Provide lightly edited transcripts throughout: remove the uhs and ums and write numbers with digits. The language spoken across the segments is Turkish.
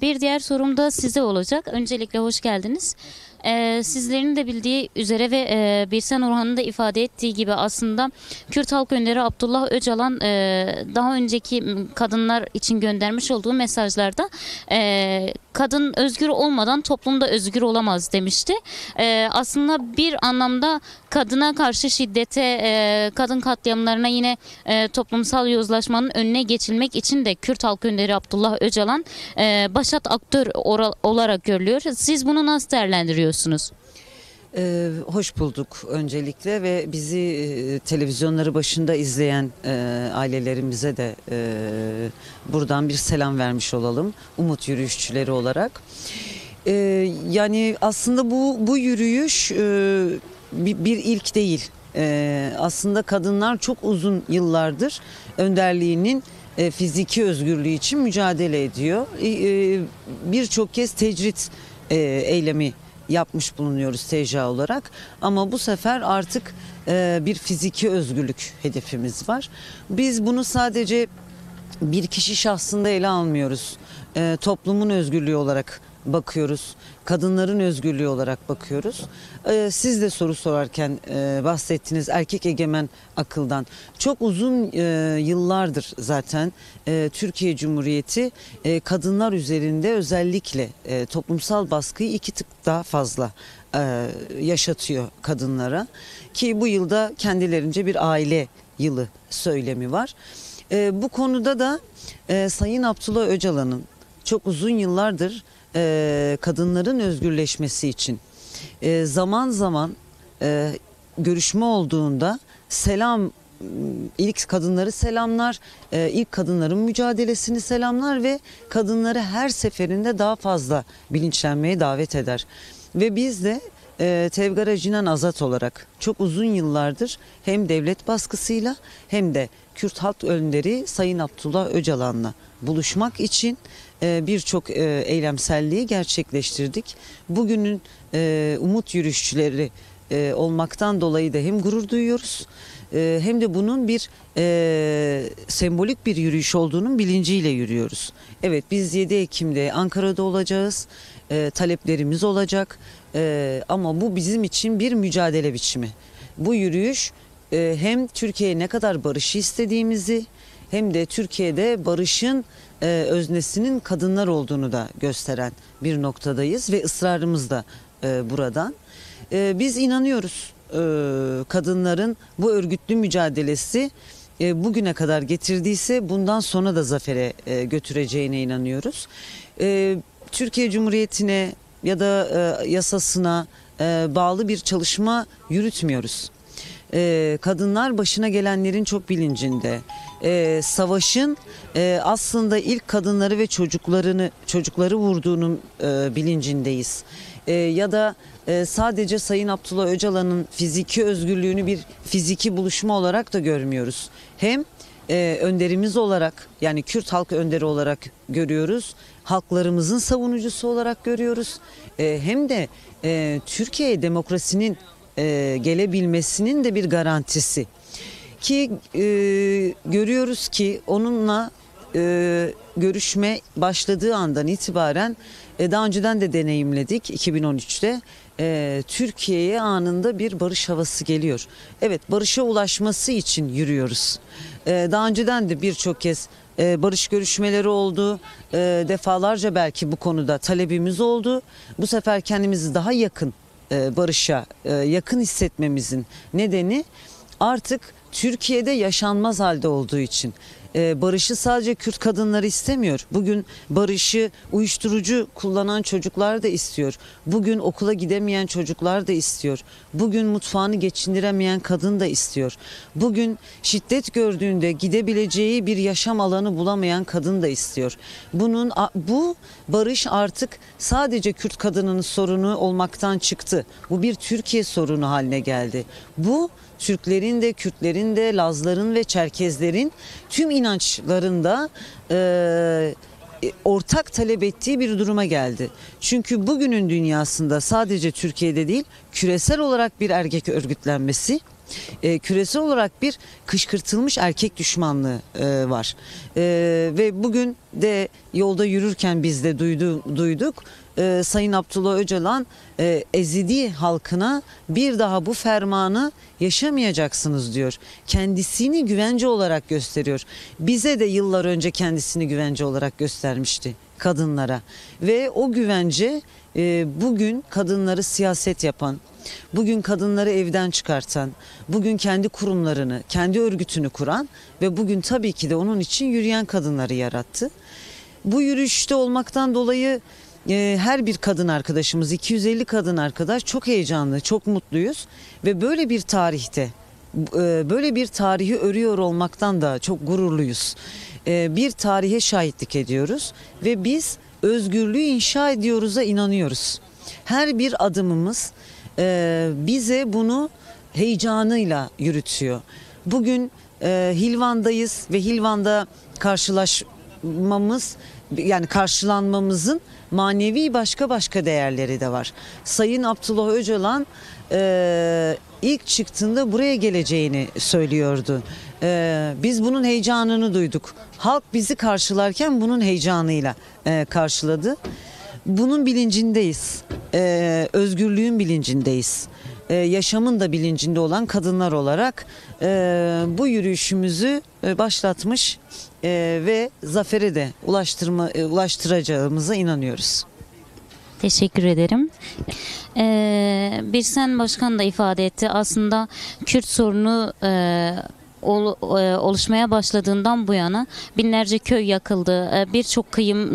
Bir diğer sorum da size olacak. Öncelikle hoş geldiniz. Sizlerin de bildiği üzere ve Birsen Orhan'ın da ifade ettiği gibi aslında Kürt Halk Önderi Abdullah Öcalan daha önceki kadınlar için göndermiş olduğu mesajlarda kadın özgür olmadan toplumda özgür olamaz demişti. Aslında bir anlamda kadına karşı şiddete, kadın katliamlarına yine toplumsal yozlaşmanın önüne geçilmek için de Kürt Halk Önderi Abdullah Öcalan başat aktör olarak görülüyor. Siz bunu nasıl değerlendiriyorsunuz? Hoş bulduk öncelikle ve bizi televizyonları başında izleyen ailelerimize de buradan bir selam vermiş olalım. Umut yürüyüşçüleri olarak. Yani aslında bu yürüyüş bir ilk değil. Aslında kadınlar çok uzun yıllardır önderliğinin fiziki özgürlüğü için mücadele ediyor. Birçok kez tecrit eylemi yapmış bulunuyoruz TCA olarak ama bu sefer artık bir fiziki özgürlük hedefimiz var. Biz bunu sadece bir kişi şahsında ele almıyoruz. Toplumun özgürlüğü olarak bakıyoruz. Kadınların özgürlüğü olarak bakıyoruz. Siz de soru sorarken bahsettiniz erkek egemen akıldan. Çok uzun yıllardır zaten Türkiye Cumhuriyeti kadınlar üzerinde özellikle toplumsal baskıyı 2 tık daha fazla yaşatıyor kadınlara. Ki bu yılda kendilerince bir aile yılı söylemi var. Bu konuda da Sayın Abdullah Öcalan'ın çok uzun yıllardır kadınların özgürleşmesi için zaman zaman görüşme olduğunda ilk kadınları selamlar, ilk kadınların mücadelesini selamlar ve kadınları her seferinde daha fazla bilinçlenmeye davet eder. Ve biz de Tevgara Cinan Azat olarak çok uzun yıllardır hem devlet baskısıyla hem de Kürt Halk Önderi Sayın Abdullah Öcalan'la buluşmak için birçok eylemselliği gerçekleştirdik. Bugünün umut yürüyüşçüleri olmaktan dolayı da hem gurur duyuyoruz hem de bunun bir sembolik bir yürüyüş olduğunun bilinciyle yürüyoruz. Evet, biz 7 Ekim'de Ankara'da olacağız. Taleplerimiz olacak ama bu bizim için bir mücadele biçimi. Bu yürüyüş hem Türkiye'ye ne kadar barışı istediğimizi hem de Türkiye'de barışın öznesinin kadınlar olduğunu da gösteren bir noktadayız ve ısrarımız da buradan. Biz inanıyoruz kadınların bu örgütlü mücadelesi bugüne kadar getirdiyse bundan sonra da zafere götüreceğine inanıyoruz. Türkiye Cumhuriyeti'ne ya da yasasına bağlı bir çalışma yürütmüyoruz. Kadınlar başına gelenlerin çok bilincinde. Savaşın aslında ilk kadınları ve çocukları vurduğunun bilincindeyiz. Ya da sadece Sayın Abdullah Öcalan'ın fiziki özgürlüğünü bir fiziki buluşma olarak da görmüyoruz. Hem önderimiz olarak, yani Kürt halk önderi olarak görüyoruz. Halklarımızın savunucusu olarak görüyoruz. Hem de Türkiye'ye demokrasinin gelebilmesinin de bir garantisi. Ki görüyoruz ki onunla görüşme başladığı andan itibaren daha önceden de deneyimledik 2013'te. Türkiye'ye anında bir barış havası geliyor. Evet, barışa ulaşması için yürüyoruz. Daha önceden de birçok kez barış görüşmeleri oldu. Defalarca belki bu konuda talebimiz oldu. Bu sefer kendimizi daha yakın barışa yakın hissetmemizin nedeni artık Türkiye'de yaşanmaz halde olduğu için. Barışı sadece Kürt kadınları istemiyor. Bugün barışı uyuşturucu kullanan çocuklar da istiyor. Bugün okula gidemeyen çocuklar da istiyor. Bugün mutfağını geçindiremeyen kadın da istiyor. Bugün şiddet gördüğünde gidebileceği bir yaşam alanı bulamayan kadın da istiyor. Bu barış artık sadece Kürt kadınının sorunu olmaktan çıktı. Bu bir Türkiye sorunu haline geldi. Bu Türklerin de, Kürtlerin de, Lazların ve Çerkezlerin tüm inançlarında ortak talep ettiği bir duruma geldi. Çünkü bugünün dünyasında sadece Türkiye'de değil, küresel olarak bir erkek örgütlenmesi Küresel olarak bir kışkırtılmış erkek düşmanlığı var. Ve bugün de yolda yürürken biz de duyduk. Sayın Abdullah Öcalan Ezidi halkına bir daha bu fermanı yaşamayacaksınız diyor. Kendisini güvence olarak gösteriyor. Bize de yıllar önce kendisini güvence olarak göstermişti, kadınlara. Ve o güvence bugün kadınları siyaset yapan, bugün kadınları evden çıkartan, bugün kendi kurumlarını, kendi örgütünü kuran ve bugün tabii ki de onun için yürüyen kadınları yarattı. Bu yürüyüşte olmaktan dolayı her bir kadın arkadaşımız, 250 kadın arkadaş çok heyecanlı, çok mutluyuz ve böyle bir tarihte, böyle bir tarihi örüyor olmaktan da çok gururluyuz. Bir tarihe şahitlik ediyoruz ve biz özgürlüğü inşa ediyoruz'a inanıyoruz. Her bir adımımız bize bunu heyecanıyla yürütüyor. Bugün Hilvan'dayız ve Hilvan'da karşılanmamızın manevi başka değerleri de var. Sayın Abdullah Öcalan ilk çıktığında buraya geleceğini söylüyordu. Biz bunun heyecanını duyduk. Halk bizi karşılarken bunun heyecanıyla karşıladı. Bunun bilincindeyiz. Özgürlüğün bilincindeyiz. Yaşamın da bilincinde olan kadınlar olarak bu yürüyüşümüzü başlatmış ve zafere de ulaştıracağımıza inanıyoruz. Teşekkür ederim. Birsen Başkan da ifade etti. Aslında Kürt sorunu oluşmaya başladığından bu yana binlerce köy yakıldı, birçok kıyım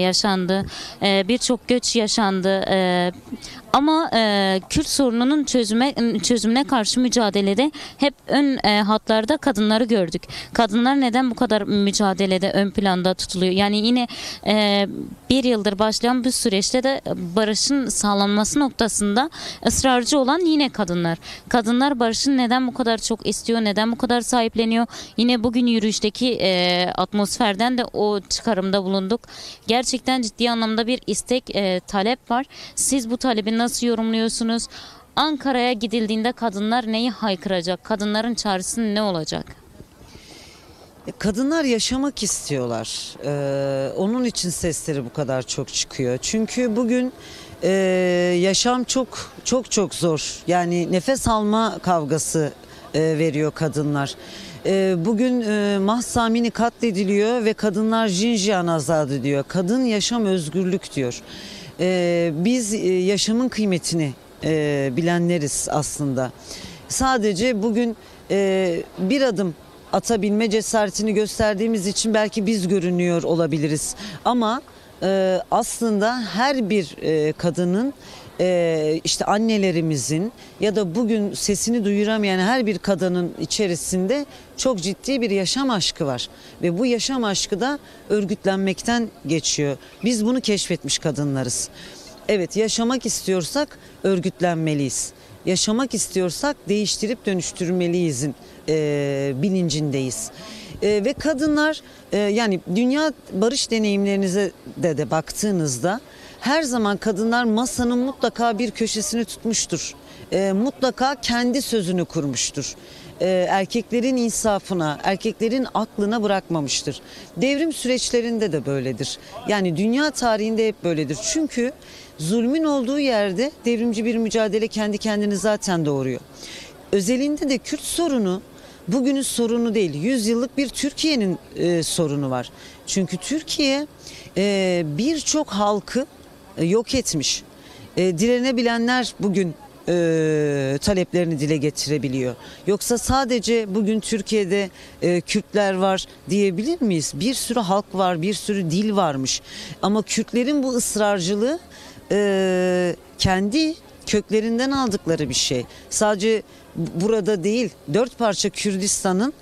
yaşandı, birçok göç yaşandı. Ama Kürt sorununun çözümüne karşı mücadelede hep ön hatlarda kadınları gördük. Kadınlar neden bu kadar mücadelede ön planda tutuluyor? Yani yine bir yıldır başlayan bu süreçte de barışın sağlanması noktasında ısrarcı olan yine kadınlar. Kadınlar barışın neden bu kadar çok istiyor, neden bu kadar sahipleniyor? Yine bugün yürüyüşteki atmosferden de o çıkarımda bulunduk. Gerçekten ciddi anlamda bir istek, talep var. Siz bu talebi nasıl yorumluyorsunuz? Ankara'ya gidildiğinde kadınlar neyi haykıracak? Kadınların çağrısı ne olacak? Kadınlar yaşamak istiyorlar. Onun için sesleri bu kadar çok çıkıyor. Çünkü bugün yaşam çok zor. Yani nefes alma kavgası veriyor kadınlar. Bugün Mahsa Amini katlediliyor ve kadınlar Jinjiyan azadı diyor. Kadın yaşam özgürlük diyor. Biz yaşamın kıymetini bilenleriz aslında. Sadece bugün bir adım atabilme cesaretini gösterdiğimiz için belki biz görünüyor olabiliriz. Ama aslında her bir kadının, işte annelerimizin ya da bugün sesini duyuramayan her bir kadının içerisinde çok ciddi bir yaşam aşkı var. Ve bu yaşam aşkı da örgütlenmekten geçiyor. Biz bunu keşfetmiş kadınlarız. Evet, yaşamak istiyorsak örgütlenmeliyiz. Yaşamak istiyorsak değiştirip dönüştürmeliyizin bilincindeyiz. Ve kadınlar yani dünya barış deneyimlerinize de baktığınızda her zaman kadınlar masanın mutlaka bir köşesini tutmuştur. Mutlaka kendi sözünü kurmuştur. Erkeklerin insafına, erkeklerin aklına bırakmamıştır. Devrim süreçlerinde de böyledir. Yani dünya tarihinde hep böyledir. Çünkü zulmün olduğu yerde devrimci bir mücadele kendi kendini zaten doğuruyor. Özelinde de Kürt sorunu bugünün sorunu değil, 100 yıllık bir Türkiye'nin sorunu var. Çünkü Türkiye birçok halkı yok etmiş. Direnebilenler bugün taleplerini dile getirebiliyor. Yoksa sadece bugün Türkiye'de Kürtler var diyebilir miyiz? Bir sürü halk var, bir sürü dil varmış. Ama Kürtlerin bu ısrarcılığı kendi köklerinden aldıkları bir şey. Sadece burada değil, 4 parça Kürdistan'ın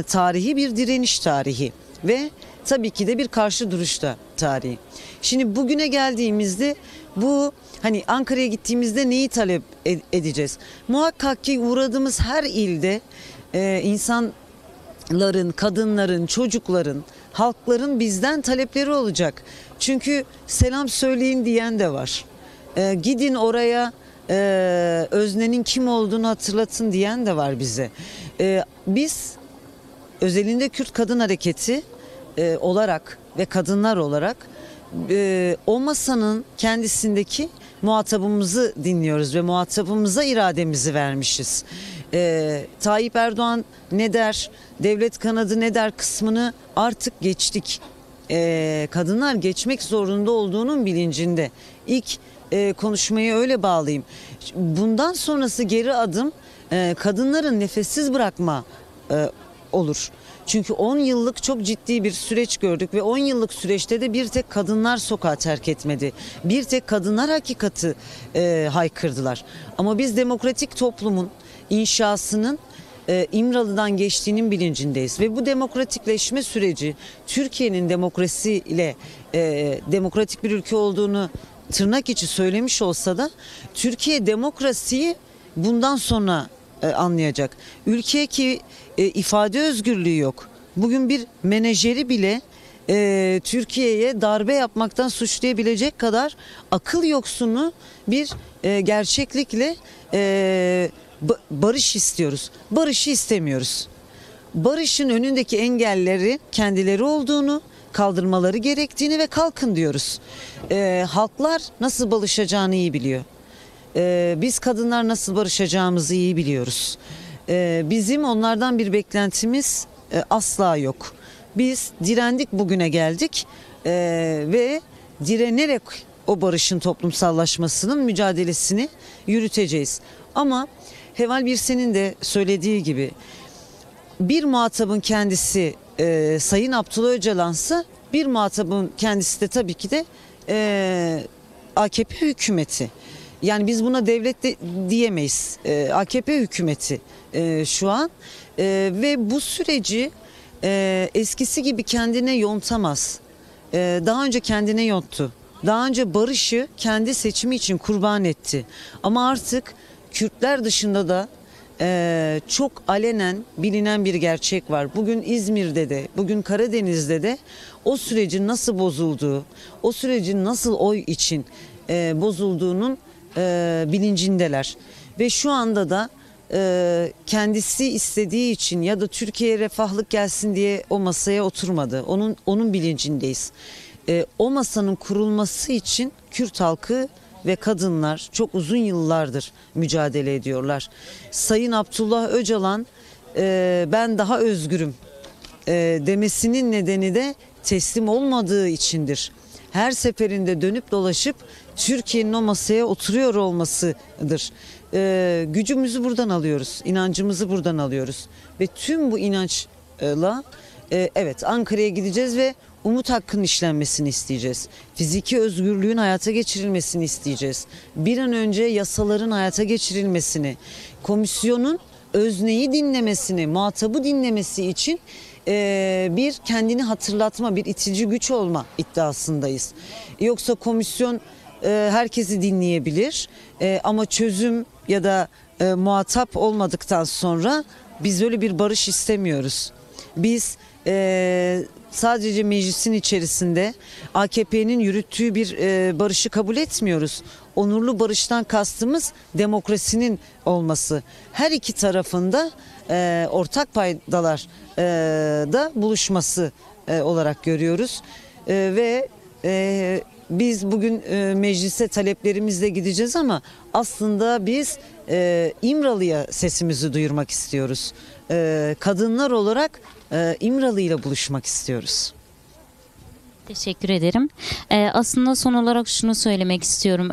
tarihi bir direniş tarihi ve tabii ki de bir karşı duruşta tarihi. Şimdi bugüne geldiğimizde bu hani Ankara'ya gittiğimizde neyi talep edeceğiz? Muhakkak ki uğradığımız her ilde insanların, kadınların, çocukların, halkların bizden talepleri olacak. Çünkü selam söyleyin diyen de var. Gidin oraya öznenin kim olduğunu hatırlatın diyen de var bize. Biz özelinde Kürt Kadın Hareketi olarak ve kadınlar olarak o masanın kendisindeki muhatabımızı dinliyoruz ve muhatabımıza irademizi vermişiz. Tayyip Erdoğan ne der, devlet kanadı ne der kısmını artık geçtik. Kadınlar geçmek zorunda olduğunun bilincinde. İlk konuşmayı öyle bağlayayım. Bundan sonrası geri adım kadınların nefessiz bırakma olur. Çünkü 10 yıllık çok ciddi bir süreç gördük ve 10 yıllık süreçte de bir tek kadınlar sokağı terk etmedi. Bir tek kadınlar hakikati haykırdılar. Ama biz demokratik toplumun inşasının İmralı'dan geçtiğinin bilincindeyiz ve bu demokratikleşme süreci Türkiye'nin demokrasiyle demokratik bir ülke olduğunu tırnak içi söylemiş olsa da Türkiye demokrasiyi bundan sonra anlayacak. Ülke ki ifade özgürlüğü yok. Bugün bir menajeri bile Türkiye'ye darbe yapmaktan suçlayabilecek kadar akıl yoksunu bir gerçeklikle barış istiyoruz. Barışı istemiyoruz. Barışın önündeki engelleri kendileri olduğunu, kaldırmaları gerektiğini ve kalkın diyoruz. Halklar nasıl barışacağını iyi biliyor. Biz kadınlar nasıl barışacağımızı iyi biliyoruz. Bizim onlardan bir beklentimiz asla yok. Biz direndik, bugüne geldik ve direnerek o barışın toplumsallaşmasının mücadelesini yürüteceğiz. Ama Heval Birsen'in de söylediği gibi bir muhatabın kendisi Sayın Abdullah Öcalan'sa bir muhatabın kendisi de tabii ki de AKP hükümeti. Yani biz buna devlet de diyemeyiz. AKP hükümeti şu an ve bu süreci eskisi gibi kendine yontamaz. Daha önce kendine yonttu. Daha önce barışı kendi seçimi için kurban etti. Ama artık Kürtler dışında da çok alenen bilinen bir gerçek var. Bugün İzmir'de de, bugün Karadeniz'de de o sürecin nasıl bozulduğu, o sürecin nasıl oy için bozulduğunun bilincindeler. Ve şu anda da kendisi istediği için ya da Türkiye'ye refahlık gelsin diye o masaya oturmadı. Onun bilincindeyiz. O masanın kurulması için Kürt halkı ve kadınlar çok uzun yıllardır mücadele ediyorlar. Sayın Abdullah Öcalan ben daha özgürüm demesinin nedeni de teslim olmadığı içindir. Her seferinde dönüp dolaşıp Türkiye'nin o masaya oturuyor olmasıdır. Gücümüzü buradan alıyoruz, inancımızı buradan alıyoruz ve tüm bu inançla evet Ankara'ya gideceğiz ve umut hakkının işlenmesini isteyeceğiz. Fiziki özgürlüğün hayata geçirilmesini isteyeceğiz. Bir an önce yasaların hayata geçirilmesini, komisyonun özneyi dinlemesini, muhatabı dinlemesi için bir kendini hatırlatma, bir itici güç olma iddiasındayız. Yoksa komisyon herkesi dinleyebilir ama çözüm ya da muhatap olmadıktan sonra biz öyle bir barış istemiyoruz. Biz sadece meclisin içerisinde AKP'nin yürüttüğü bir barışı kabul etmiyoruz. Onurlu barıştan kastımız demokrasinin olması. Her iki tarafında ortak paydalar da buluşması olarak görüyoruz. Ve biz bugün meclise taleplerimizle gideceğiz ama aslında biz İmralı'ya sesimizi duyurmak istiyoruz. Kadınlar olarak İmralı ile buluşmak istiyoruz. Teşekkür ederim. Aslında son olarak şunu söylemek istiyorum.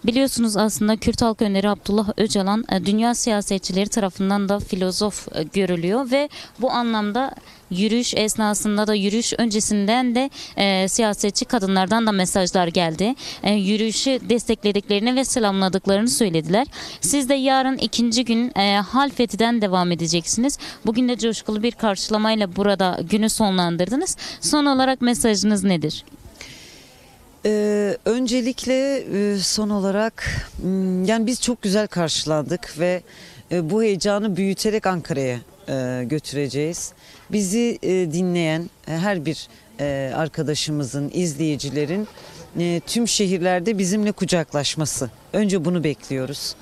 Biliyorsunuz aslında Kürt Halk Önderi Abdullah Öcalan dünya siyasetçileri tarafından da filozof görülüyor ve bu anlamda yürüyüş esnasında da yürüyüş öncesinden de siyasetçi kadınlardan da mesajlar geldi. Yürüyüşü desteklediklerini ve selamladıklarını söylediler. Siz de yarın ikinci gün Halfeti'den devam edeceksiniz. Bugün de coşkulu bir karşılamayla burada günü sonlandırdınız. Son olarak mesajınız nedir? Öncelikle son olarak yani biz çok güzel karşılandık ve bu heyecanı büyüterek Ankara'ya götüreceğiz. Bizi dinleyen her bir arkadaşımızın, izleyicilerin tüm şehirlerde bizimle kucaklaşması. Önce bunu bekliyoruz.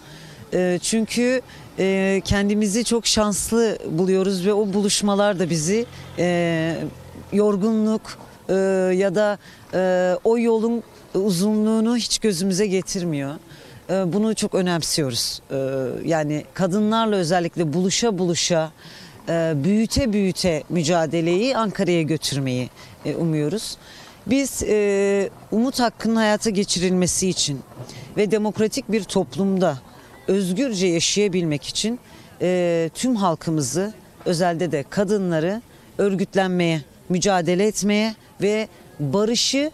Çünkü kendimizi çok şanslı buluyoruz ve o buluşmalar da bizi yorgunluk ya da o yolun uzunluğunu hiç gözümüze getirmiyor. Bunu çok önemsiyoruz. Yani kadınlarla özellikle buluşa buluşa, büyüte büyüte mücadeleyi Ankara'ya götürmeyi umuyoruz. Biz umut hakkının hayata geçirilmesi için ve demokratik bir toplumda özgürce yaşayabilmek için tüm halkımızı, özelde de kadınları örgütlenmeye, mücadele etmeye ve barışı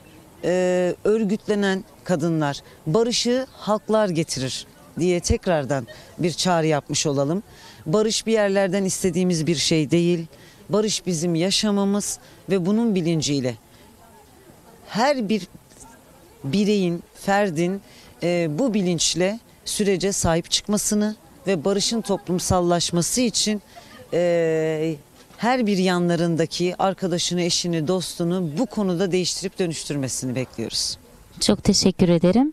örgütlenen kadınlar, barışı halklar getirir diye tekrardan bir çağrı yapmış olalım. Barış bir yerlerden istediğimiz bir şey değil. Barış bizim yaşamamız ve bunun bilinciyle her bir bireyin, ferdin bu bilinçle sürece sahip çıkmasını ve barışın toplumsallaşması için her bir yanlarındaki arkadaşını, eşini, dostunu bu konuda değiştirip dönüştürmesini bekliyoruz. Çok teşekkür ederim.